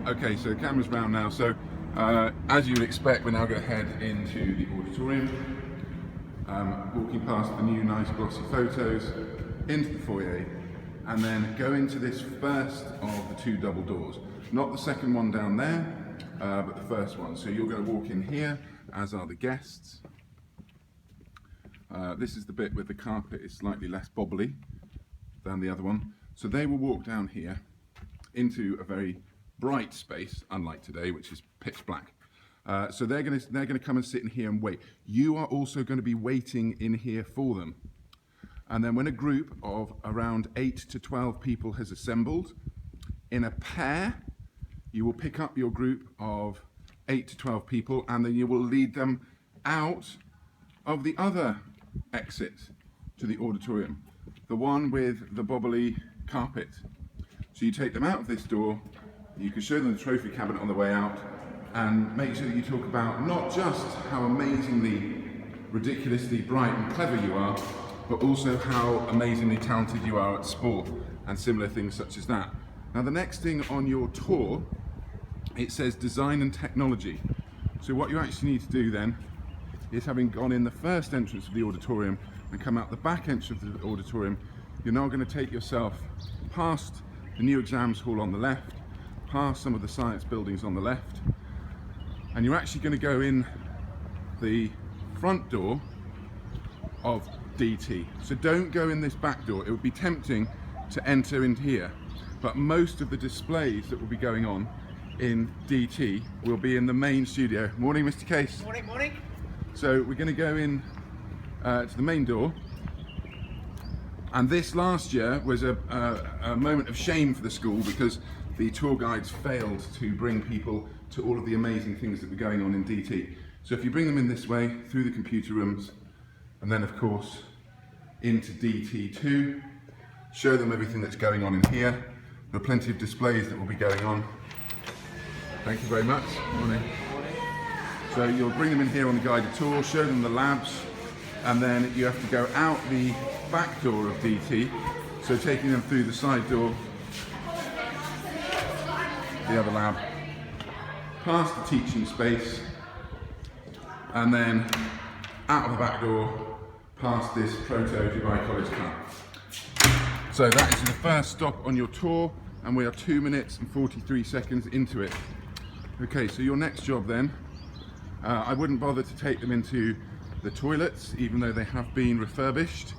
Okay, so camera's round now. So as you would expect, we're now going to head into the auditorium, walking past the new nice glossy photos, into the foyer, and then go into this first of the two double doors. Not the second one down there, but the first one. So you're going to walk in here, as are the guests. This is the bit where the carpet is slightly less bobbly than the other one. So they will walk down here into a very bright space, unlike today, which is pitch black. So they're going to come and sit in here and wait. You are also going to be waiting in here for them. And then when a group of around 8 to 12 people has assembled, in a pair, you will pick up your group of 8 to 12 people, and then you will lead them out of the other exit to the auditorium, the one with the bobbly carpet. So you take them out of this door. You can show them the trophy cabinet on the way out and make sure that you talk about not just how amazingly, ridiculously bright and clever you are, but also how amazingly talented you are at sport and similar things such as that. Now the next thing on your tour, it says design and technology. So what you actually need to do then is, having gone in the first entrance of the auditorium and come out the back entrance of the auditorium, you're now going to take yourself past the new exams hall on the left, past some of the science buildings on the left, and you're actually going to go in the front door of DT. So don't go in this back door. It would be tempting to enter in here, but most of the displays that will be going on in DT will be in the main studio. Morning, Mr. Case. Morning, morning. So we're going to go in to the main door. And this last year was a moment of shame for the school because the tour guides failed to bring people to all of the amazing things that were going on in DT. So if you bring them in this way, through the computer rooms, and then of course into DT2, show them everything that's going on in here. There are plenty of displays that will be going on. Thank you very much. Morning. So you'll bring them in here on the guided tour, show them the labs, and then you have to go out the back door of DT, so taking them through the side door, the other lab, past the teaching space, and then out of the back door, past this Proto Dubai College Club. So that is the first stop on your tour, and we are 2 minutes and 43 seconds into it. Okay, so your next job then, I wouldn't bother to take them into the toilets, even though they have been refurbished.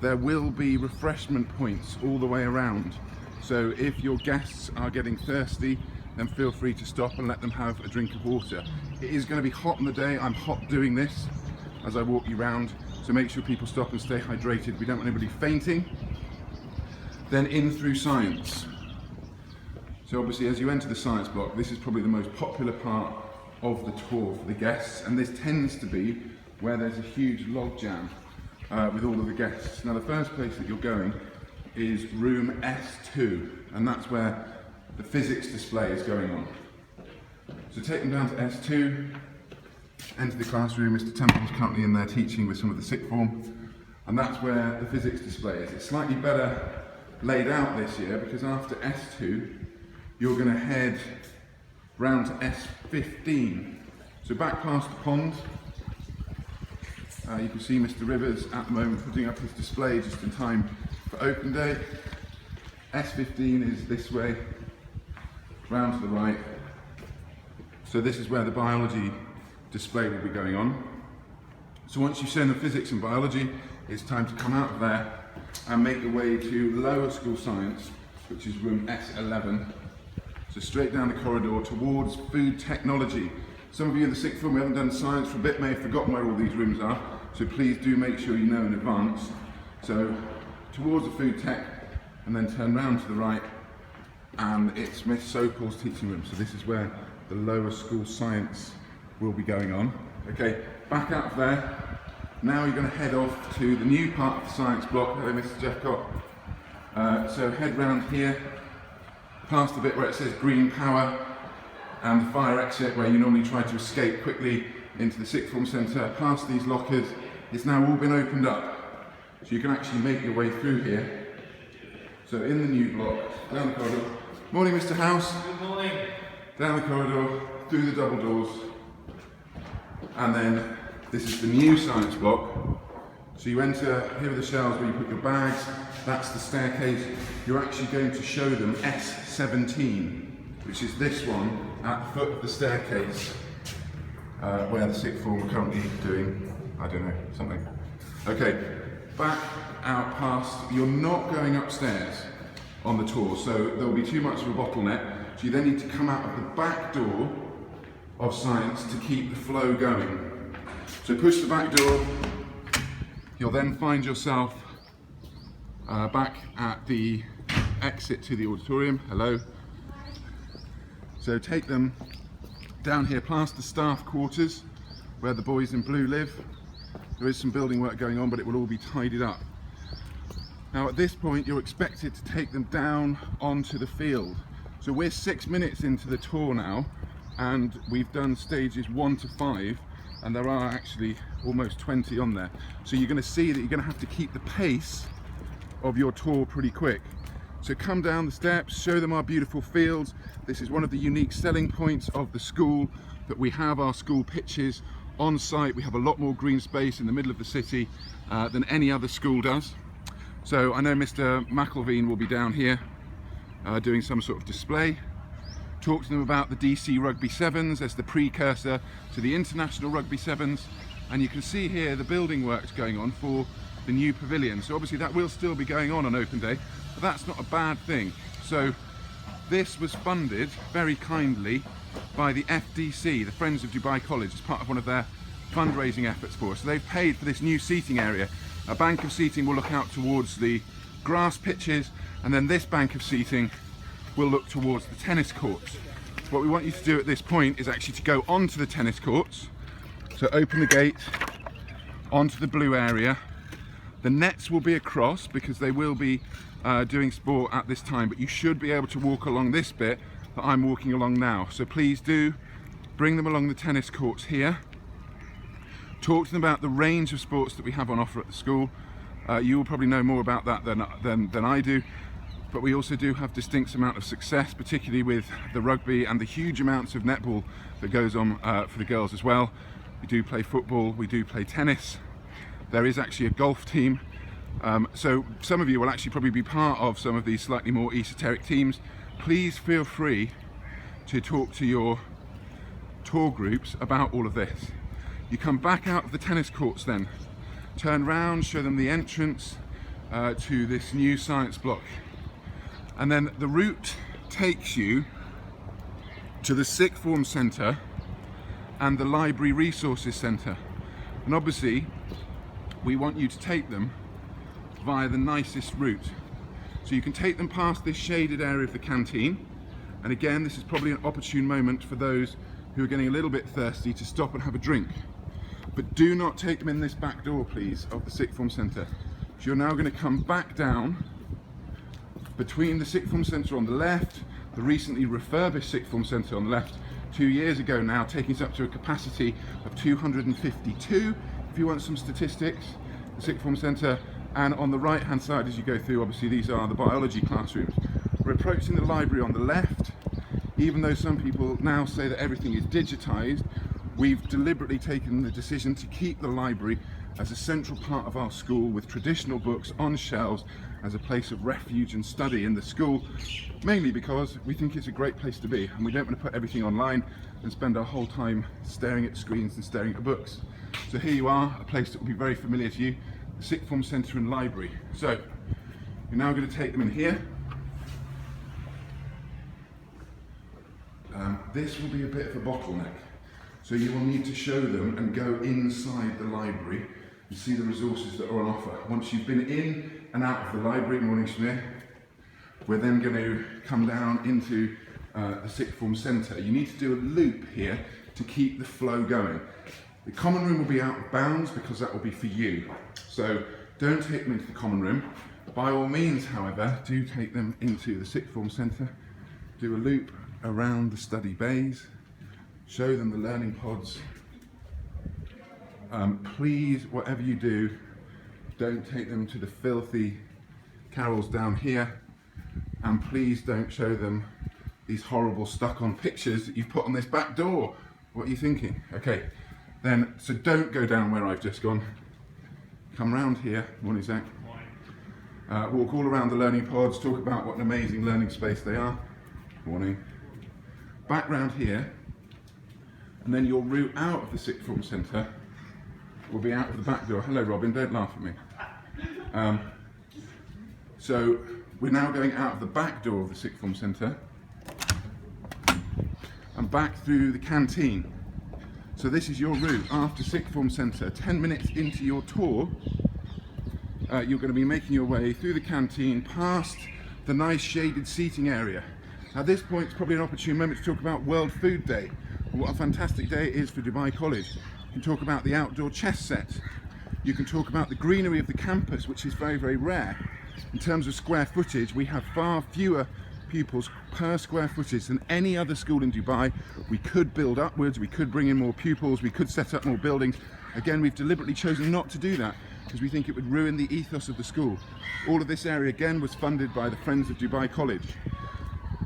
There will be refreshment points all the way around. So if your guests are getting thirsty, then feel free to stop and let them have a drink of water. It is going to be hot on the day. I'm hot doing this as I walk you around, so make sure people stop and stay hydrated. We don't want anybody fainting. Then in through science. So obviously as you enter the science block, this is probably the most popular part of the tour for the guests, and this tends to be where there's a huge log jam with all of the guests. Now the first place that you're going is room S2, and that's where the physics display is going on. So take them down to S2, enter the classroom. Mr. Temple's currently in there teaching with some of the sixth form, and that's where the physics display is. It's slightly better laid out this year because after S2 you're going to head round to S15. So back past the pond, you can see Mr. Rivers at the moment putting up his display just in time for open day. S15 is this way, round to the right. So this is where the biology display will be going on. So once you've shown the physics and biology, it's time to come out of there and make your way to lower school science, which is room S11. So straight down the corridor towards food technology. Some of you in the sixth form, we haven't done science for a bit, may have forgotten where all these rooms are, so please do make sure you know in advance. So towards the food tech, and then turn round to the right, and it's Miss Sopal's teaching room. So this is where the lower school science will be going on. Okay, back out of there. Now you're going to head off to the new part of the science block. Hello, Mr. Jeffcott. So head round here, past the bit where it says green power, and the fire exit where you normally try to escape quickly into the sixth form centre, past these lockers. It's now all been opened up, so you can actually make your way through here. So in the new block, down the corridor. Morning, Mr. House. Good morning. down the corridor, through the double doors, and then this is the new science block. So you enter, here are the shelves where you put your bags, that's the staircase. You're actually going to show them S17, which is this one at the foot of the staircase, where the sixth form are currently doing, I don't know, something. Okay, back out past, you're not going upstairs on the tour, so there'll be too much of a bottleneck. So you then need to come out of the back door of science to keep the flow going. So push the back door, you'll then find yourself back at the exit to the auditorium. Hello. So take them down here past the staff quarters where the boys in blue live. There is some building work going on, but it will all be tidied up. Now at this point you're expected to take them down onto the field. So we're 6 minutes into the tour now, and we've done stages 1 to 5, and there are actually almost 20 on there. So you're going to see that you're going to have to keep the pace of your tour pretty quick. So come down the steps, show them our beautiful fields. This is one of the unique selling points of the school, that we have our school pitches on site. We have a lot more green space in the middle of the city than any other school does. So I know Mr. McElveen will be down here doing some sort of display. Talk to them about the DC Rugby Sevens as the precursor to the International Rugby Sevens, and you can see here the building works going on for the new pavilion. So obviously that will still be going on open day, but that's not a bad thing. So this was funded very kindly by the FDC, the Friends of Dubai College, as part of one of their fundraising efforts for us. So they've paid for this new seating area. A bank of seating will look out towards the grass pitches, and then this bank of seating will look towards the tennis courts. What we want you to do at this point is actually to go onto the tennis courts. So open the gate onto the blue area. The nets will be across because they will be doing sport at this time, but you should be able to walk along this bit that I'm walking along now. So please do bring them along the tennis courts here. Talk to them about the range of sports that we have on offer at the school. You will probably know more about that than I do. But we also do have distinct amount of success, particularly with the rugby and the huge amounts of netball that goes on for the girls as well. We do play football, we do play tennis. There is actually a golf team. So some of you will actually probably be part of some of these slightly more esoteric teams. Please feel free to talk to your tour groups about all of this. You come back out of the tennis courts then, turn round, show them the entrance to this new science block. And then the route takes you to the Sixth Form Centre and the Library Resources Centre. And obviously, we want you to take them via the nicest route. So you can take them past this shaded area of the canteen. And again, this is probably an opportune moment for those who are getting a little bit thirsty to stop and have a drink. But do not take them in this back door, please, of the Sixth Form Centre. So you're now going to come back down between the Sixth Form Centre on the left, the recently refurbished Sixth Form Centre on the left, 2 years ago now, taking us up to a capacity of 252, if you want some statistics, the Sixth Form Centre. And on the right hand side as you go through, obviously these are the biology classrooms. We're approaching the library on the left. Even though some people now say that everything is digitised, we've deliberately taken the decision to keep the library as a central part of our school, with traditional books on shelves as a place of refuge and study in the school, mainly because we think it's a great place to be and we don't want to put everything online and spend our whole time staring at screens and staring at books. So here you are, a place that will be very familiar to you, the Sixth Form Centre and Library. So you're now going to take them in here. This will be a bit of a bottleneck, so you will need to show them and go inside the library and see the resources that are on offer. Once you've been in and out of the library, morning Shamir, we're then going to come down into the Sixth Form Centre. You need to do a loop here to keep the flow going. The common room will be out of bounds because that will be for you. So don't take them into the common room. By all means, however, do take them into the Sixth Form Centre. Do a loop around the study bays. Show them the learning pods. Please, whatever you do, don't take them to the filthy carrels down here, and please don't show them these horrible stuck-on pictures that you've put on this back door. What are you thinking? Okay, then, so don't go down where I've just gone. Come round here. Morning, Zach. Walk all around the learning pods, talk about what an amazing learning space they are. Morning. Back round here, and then your route out of the sixth form centre will be out of the back door. Hello, Robin, don't laugh at me. So we're now going out of the back door of the sixth form centre and back through the canteen. So this is your route after sixth form centre. 10 minutes into your tour, you're going to be making your way through the canteen, past the nice shaded seating area. At this point, it's probably an opportune moment to talk about World Food Day, and what a fantastic day it is for Dubai College. You can talk about the outdoor chess set. You can talk about the greenery of the campus, which is very, very rare. In terms of square footage, we have far fewer pupils per square footage than any other school in Dubai. We could build upwards, we could bring in more pupils, we could set up more buildings. Again, we've deliberately chosen not to do that because we think it would ruin the ethos of the school. All of this area, again, was funded by the Friends of Dubai College.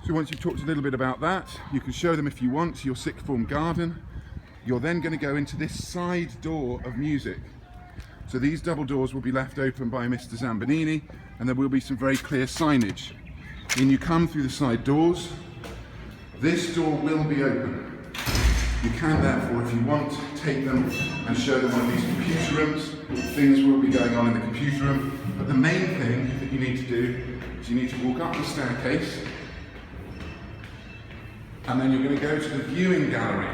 So once you've talked a little bit about that, you can show them, if you want, your sixth form garden. You're then going to go into this side door of music. So these double doors will be left open by Mr. Zambanini, and there will be some very clear signage. When you come through the side doors, this door will be open. You can therefore, if you want, take them and show them one of these computer rooms. Things will be going on in the computer room, but the main thing that you need to do is you need to walk up the staircase, and then you're going to go to the viewing gallery.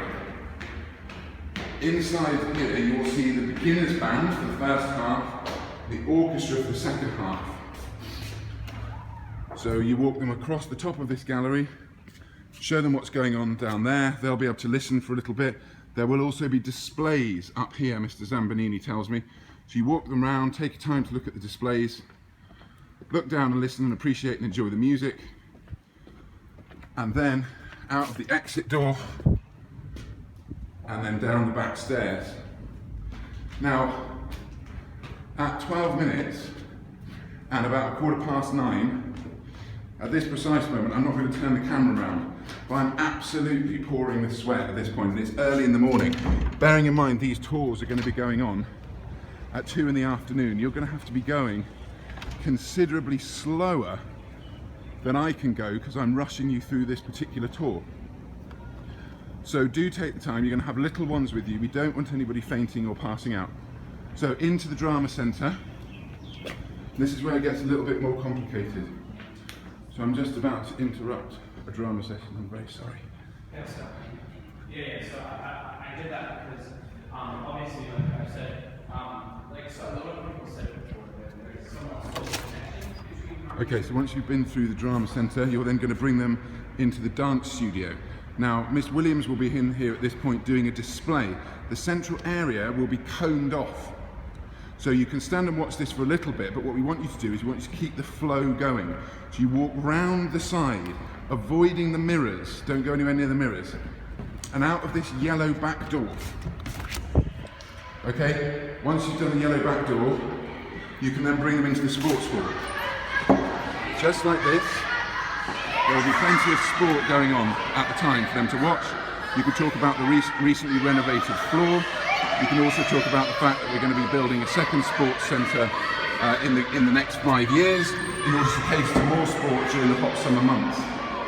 Inside here you will see the beginners band for the first half, the orchestra for the second half. So you walk them across the top of this gallery, show them what's going on down there. They'll be able to listen for a little bit. There will also be displays up here, Mr. Zambanini tells me. So you walk them around, take your time to look at the displays, look down and listen and appreciate and enjoy the music. And then out of the exit door and then down the back stairs. Now, at 12 minutes and about 9:15, at this precise moment, I'm not going to turn the camera around, but I'm absolutely pouring with sweat at this point, and it's early in the morning. Bearing in mind these tours are going to be going on at 2 in the afternoon, you're going to have to be going considerably slower than I can go because I'm rushing you through this particular tour. So do take the time. You're going to have little ones with you. We don't want anybody fainting or passing out. So into the drama centre. This is where it gets a little bit more complicated. So I'm just about to interrupt a drama session. I'm very sorry. So I did that because obviously, like I said, so a lot of people said before that there's somewhat social connection between. Okay, so once you've been through the drama centre, you're then going to bring them into the dance studio. Now, Miss Williams will be in here at this point doing a display. The central area will be coned off. So you can stand and watch this for a little bit, but what we want you to do is we want you to keep the flow going. So you walk round the side, avoiding the mirrors. Don't go anywhere near the mirrors. And out of this yellow back door. Okay, once you've done the yellow back door, you can then bring them into the sports hall. Just like this. There will be plenty of sport going on at the time for them to watch. You can talk about the recently renovated floor. You can also talk about the fact that we're going to be building a second sports centre in the next 5 years in order to cater to more sport during the hot summer months.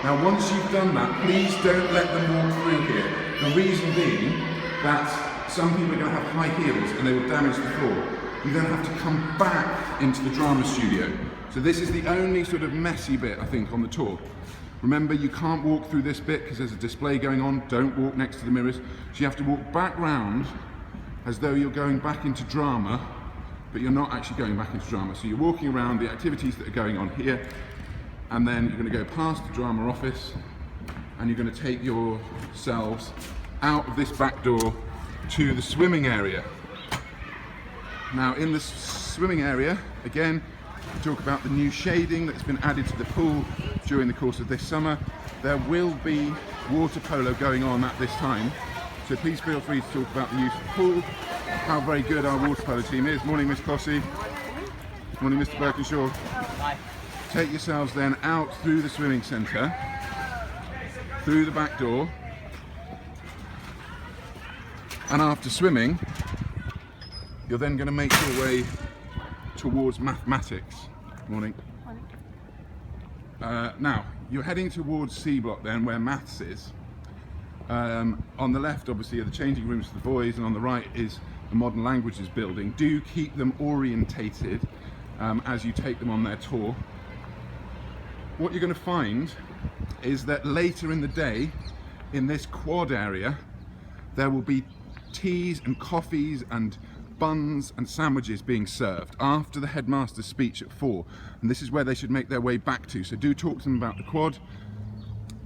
Now, once you've done that, please don't let them walk through here. The reason being that some people are going to have high heels and they will damage the floor. You then have to come back into the drama studio. So this is the only sort of messy bit, I think, on the tour. Remember, you can't walk through this bit because there's a display going on. Don't walk next to the mirrors. So you have to walk back round as though you're going back into drama, but you're not actually going back into drama. So you're walking around the activities that are going on here, and then you're going to go past the drama office, and you're going to take yourselves out of this back door to the swimming area. Now, in the swimming area, again, we talk about the new shading that's been added to the pool during the course of this summer. There will be water polo going on at this time, so please feel free to talk about the use of the pool, how very good our water polo team is. Morning, Miss Cossie. Morning, Mr. Birkinshaw. Hi. Take yourselves then out through the swimming centre, through the back door, and after swimming, you're then going to make your way towards mathematics. Morning. Now, you're heading towards C block then, where maths is. On the left, obviously, are the changing rooms for the boys, and on the right is the modern languages building. Do keep them orientated as you take them on their tour. What you're going to find is that later in the day, in this quad area, there will be teas and coffees and buns and sandwiches being served after the headmaster's speech at 4, and this is where they should make their way back to, so do talk to them about the quad.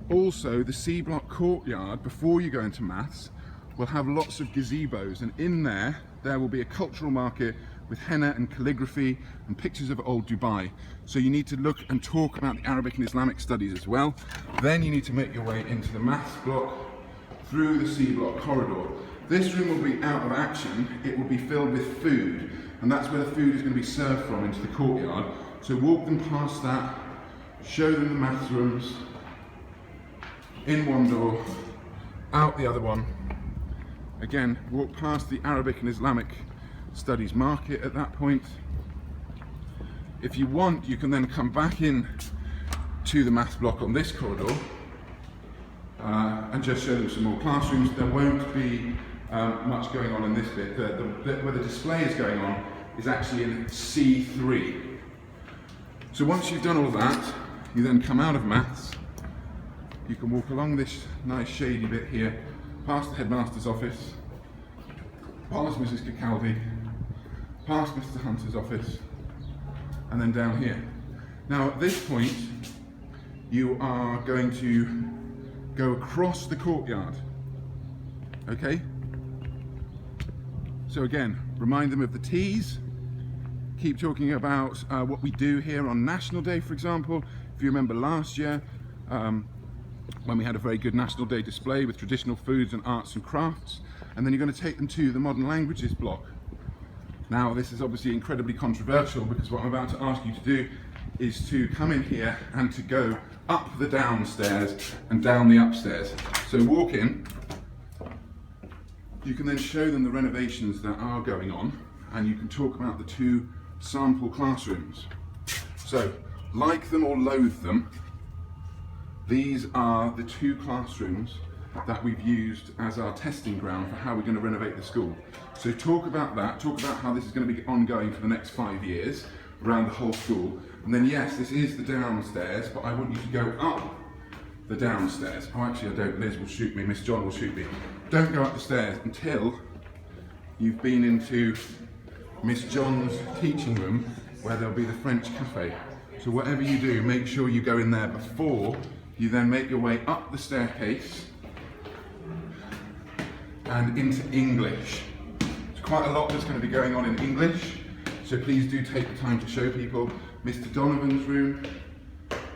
Also, the C block courtyard, before you go into maths, will have lots of gazebos, and in there will be a cultural market with henna and calligraphy and pictures of old Dubai. So you need to look and talk about the Arabic and Islamic studies as well. Then you need to make your way into the maths block through the C block corridor. This room will be out of action. It will be filled with food, and that's where the food is going to be served from, into the courtyard. So walk them past that, show them the maths rooms, in one door, out the other one. Again, walk past the Arabic and Islamic studies market at that point. If you want, you can then come back in to the maths block on this corridor and just show them some more classrooms. There won't be much going on in this bit. The bit where the display is going on is actually in C3. So once you've done all that, you then come out of maths. You can walk along this nice shady bit here, past the headmaster's office, past Mrs. Cacaldi, past Mr. Hunter's office, and then down here. Now at this point, you are going to go across the courtyard, okay? So again, remind them of the teas, keep talking about what we do here on National Day, for example. If you remember last year, when we had a very good National Day display with traditional foods and arts and crafts, and then you're going to take them to the modern languages block. Now this is obviously incredibly controversial, because what I'm about to ask you to do is to come in here and to go up the downstairs and down the upstairs. So walk in, you can then show them the renovations that are going on, and you can talk about the 2 sample classrooms. So, like them or loathe them, these are the 2 classrooms that we've used as our testing ground for how we're going to renovate the school. So talk about that, talk about how this is going to be ongoing for the next 5 years around the whole school. And then yes, this is the downstairs, but I want you to go up the downstairs. Oh actually I don't, Liz will shoot me, Miss John will shoot me. Don't go up the stairs until you've been into Miss John's teaching room, where there'll be the French cafe. So whatever you do, make sure you go in there before you then make your way up the staircase and into English. There's quite a lot that's going to be going on in English, so please do take the time to show people. Mr. Donovan's room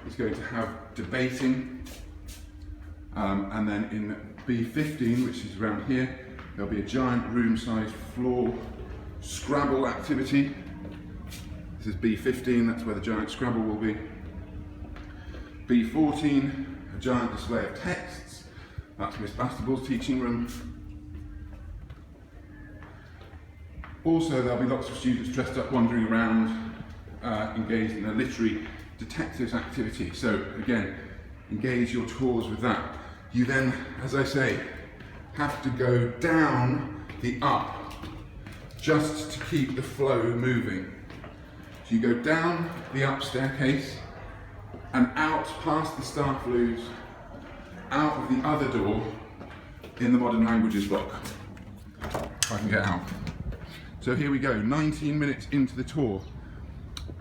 is going to have debating, and then in B15, which is around here, there'll be a giant room-sized floor Scrabble activity. This is B15, that's where the giant Scrabble will be. B14, a giant display of texts. That's Miss Bastable's teaching room. Also, there'll be lots of students dressed up wandering around, engaged in a literary detectives activity. So again, engage your tours with that. You then, as I say, have to go down the up just to keep the flow moving. So you go down the up staircase and out past the staff loos, out of the other door in the modern languages block. If I can get out. So here we go, 19 minutes into the tour.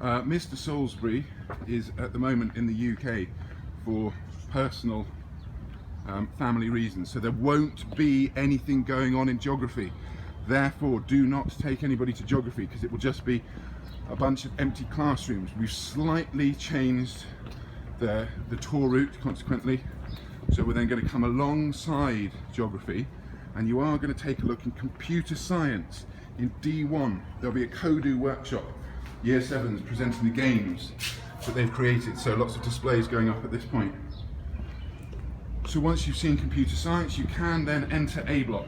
Mr. Salisbury is at the moment in the UK for personal family reasons, so there won't be anything going on in geography. Therefore, do not take anybody to geography, because it will just be a bunch of empty classrooms. We've slightly changed the tour route, consequently, so we're then going to come alongside geography, and you are going to take a look in computer science. In D1, there'll be a Kodu workshop, Year 7s presenting the games that they've created, so lots of displays going up at this point. So once you've seen computer science, you can then enter A block.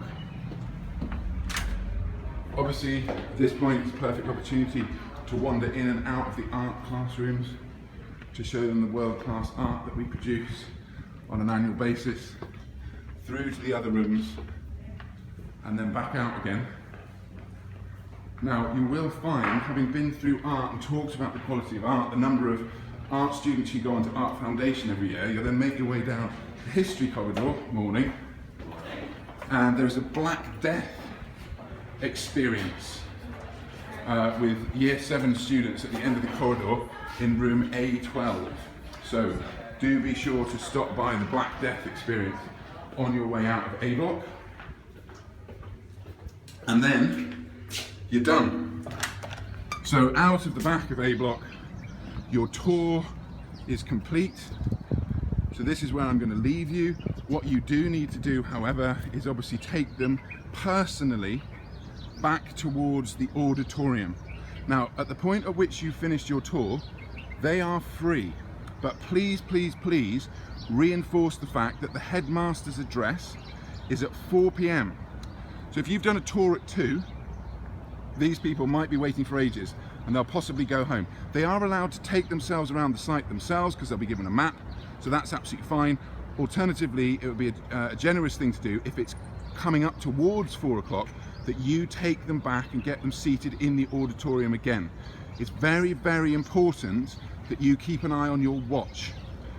Obviously, at this point, it's a perfect opportunity to wander in and out of the art classrooms to show them the world-class art that we produce on an annual basis, through to the other rooms, and then back out again. Now, you will find, having been through art and talked about the quality of art, the number of art students who go onto Art Foundation every year, you'll then make your way down the history corridor, morning, and there's a Black Death experience with Year 7 students at the end of the corridor in room A12. So do be sure to stop by the Black Death experience on your way out of A block. And then you're done. So out of the back of A block, your tour is complete. So this is where I'm going to leave you. What you do need to do, however, is obviously take them personally back towards the auditorium. Now, at the point at which you finished your tour, they are free, but please, please, please reinforce the fact that the headmaster's address is at 4 p.m. So if you've done a tour at 2, these people might be waiting for ages and they'll possibly go home. They are allowed to take themselves around the site themselves because they'll be given a map, so that's absolutely fine. Alternatively, it would be a generous thing to do if it's coming up towards 4 o'clock that you take them back and get them seated in the auditorium again. It's very, very important that you keep an eye on your watch.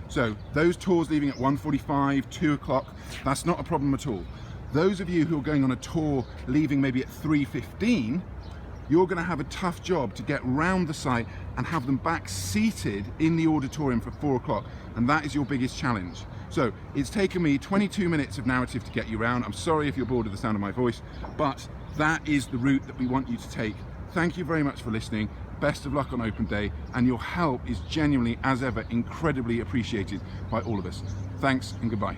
So those tours leaving at 1:45, 2 o'clock, that's not a problem at all. Those of you who are going on a tour leaving maybe at 3:15, you're going to have a tough job to get round the site and have them back seated in the auditorium for 4 o'clock, and that is your biggest challenge. So it's taken me 22 minutes of narrative to get you round. I'm sorry if you're bored of the sound of my voice, but that is the route that we want you to take. Thank you very much for listening. Best of luck on open day, and your help is genuinely, as ever, incredibly appreciated by all of us. Thanks and goodbye.